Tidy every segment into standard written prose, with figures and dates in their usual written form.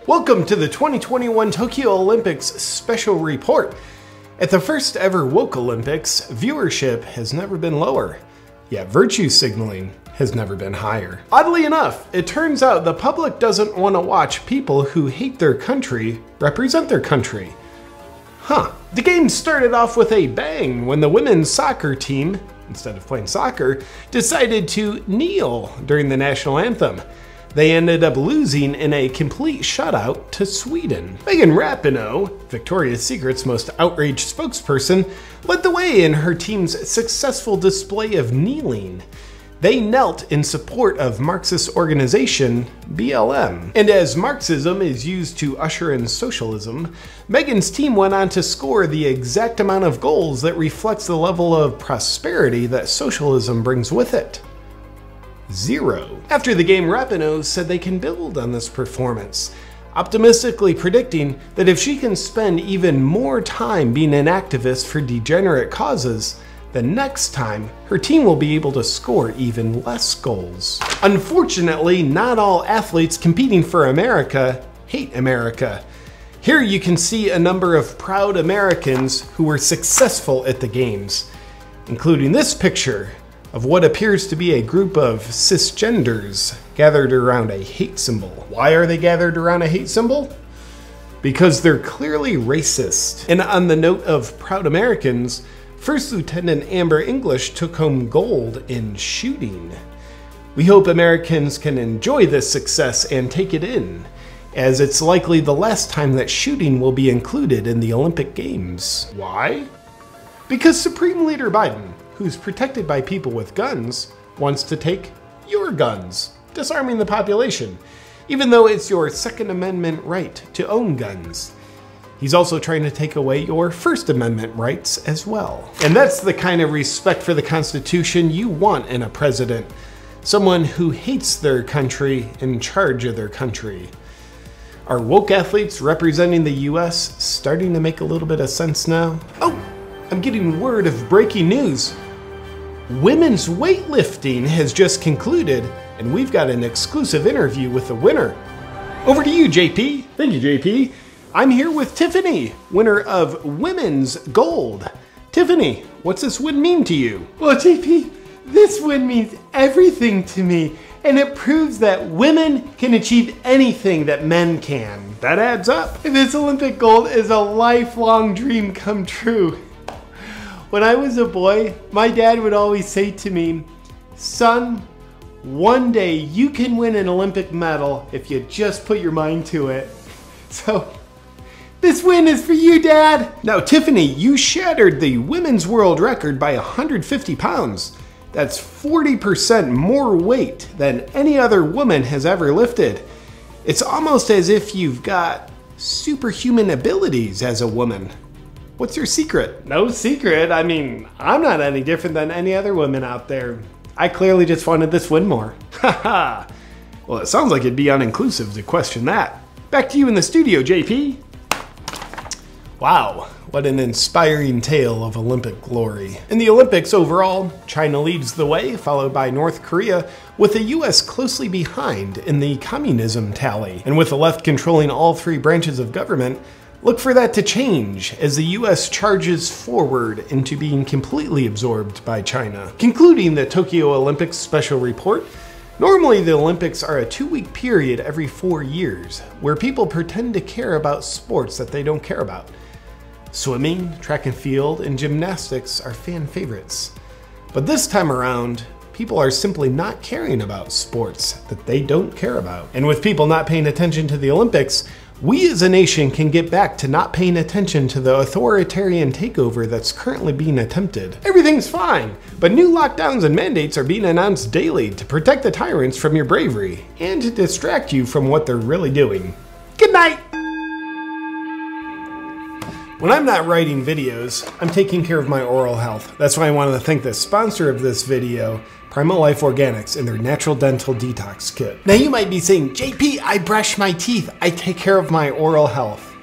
Welcome to the 2021 Tokyo Olympics special report. At the first ever Woke Olympics, viewership has never been lower, yet virtue signaling has never been higher. Oddly enough, it turns out the public doesn't want to watch people who hate their country represent their country. The game started off with a bang when the women's soccer team, instead of playing soccer, decided to kneel during the national anthem. They ended up losing in a complete shutout to Sweden. Megan Rapinoe, Victoria's Secret's most outraged spokesperson, led the way in her team's successful display of kneeling. They knelt in support of Marxist organization BLM. And as Marxism is used to usher in socialism, Megan's team went on to score the exact amount of goals that reflects the level of prosperity that socialism brings with it. 0. After the game, Rapinoe said they can build on this performance, optimistically predicting that if she can spend even more time being an activist for degenerate causes, the next time her team will be able to score even less goals. Unfortunately, not all athletes competing for America hate America. Here you can see a number of proud Americans who were successful at the games, including this picture of what appears to be a group of cisgenders gathered around a hate symbol. Why are they gathered around a hate symbol? Because they're clearly racist. And on the note of proud Americans, First Lieutenant Amber English took home gold in shooting. We hope Americans can enjoy this success and take it in, as it's likely the last time that shooting will be included in the Olympic Games. Why? Because Supreme Leader Biden, who's protected by people with guns, wants to take your guns, disarming the population, even though it's your Second Amendment right to own guns. He's also trying to take away your First Amendment rights as well. And that's the kind of respect for the Constitution you want in a president. Someone who hates their country in charge of their country. Are woke athletes representing the US starting to make a little bit of sense now? Oh, I'm getting word of breaking news. Women's weightlifting has just concluded, and we've got an exclusive interview with the winner. Over to you, JP. Thank you, JP. I'm here with Tiffany, winner of Women's Gold. Tiffany, what's this win mean to you? Well, JP, this win means everything to me, and it proves that women can achieve anything that men can. That adds up. This Olympic gold is a lifelong dream come true. When I was a boy, my dad would always say to me, "Son, one day you can win an Olympic medal if you just put your mind to it." So, this win is for you, Dad! Now, Tiffany, you shattered the women's world record by 150 pounds. That's 40% more weight than any other woman has ever lifted. It's almost as if you've got superhuman abilities as a woman. What's your secret? No secret. I mean, I'm not any different than any other woman out there. I clearly just wanted this win more. Haha. Well, it sounds like it'd be uninclusive to question that. Back to you in the studio, JP. Wow, what an inspiring tale of Olympic glory. In the Olympics overall, China leads the way, followed by North Korea, with the US closely behind in the communism tally. And with the left controlling all three branches of government, look for that to change as the US charges forward into being completely absorbed by China. Concluding the Tokyo Olympics special report, normally the Olympics are a 2-week period every 4 years, where people pretend to care about sports that they don't care about. Swimming, track and field, and gymnastics are fan favorites. But this time around, people are simply not caring about sports that they don't care about. And with people not paying attention to the Olympics, we as a nation can get back to not paying attention to the authoritarian takeover that's currently being attempted. Everything's fine, but new lockdowns and mandates are being announced daily to protect the tyrants from your bravery and to distract you from what they're really doing. Good night! When I'm not writing videos, I'm taking care of my oral health. That's why I wanted to thank the sponsor of this video, Primal Life Organics, and their Natural Dental Detox Kit. Now you might be saying, JP, I brush my teeth. I take care of my oral health.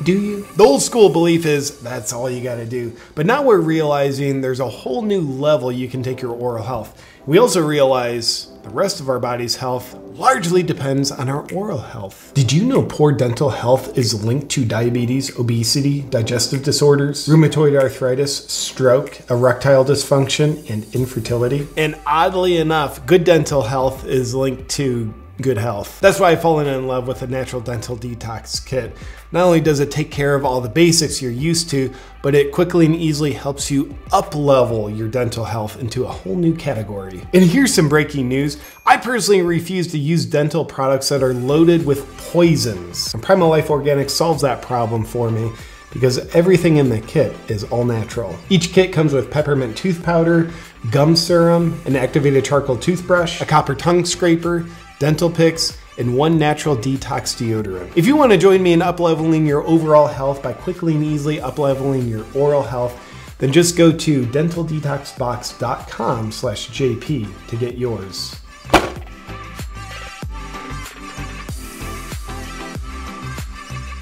Do you? The old school belief is that's all you gotta do. But now we're realizing there's a whole new level you can take your oral health. We also realize The rest of our body's health largely depends on our oral health. Did you know poor dental health is linked to diabetes, obesity, digestive disorders, rheumatoid arthritis, stroke, erectile dysfunction, and infertility? And oddly enough, good dental health is linked to good health. That's why I've fallen in love with the Natural Dental Detox Kit. Not only does it take care of all the basics you're used to, but it quickly and easily helps you up-level your dental health into a whole new category. And here's some breaking news. I personally refuse to use dental products that are loaded with poisons. And Primal Life Organics solves that problem for me because everything in the kit is all natural. Each kit comes with peppermint tooth powder, gum serum, an activated charcoal toothbrush, a copper tongue scraper, dental picks, and one natural detox deodorant. If you want to join me in up-leveling your overall health by quickly and easily up-leveling your oral health, then just go to dentaldetoxbox.com/JP to get yours.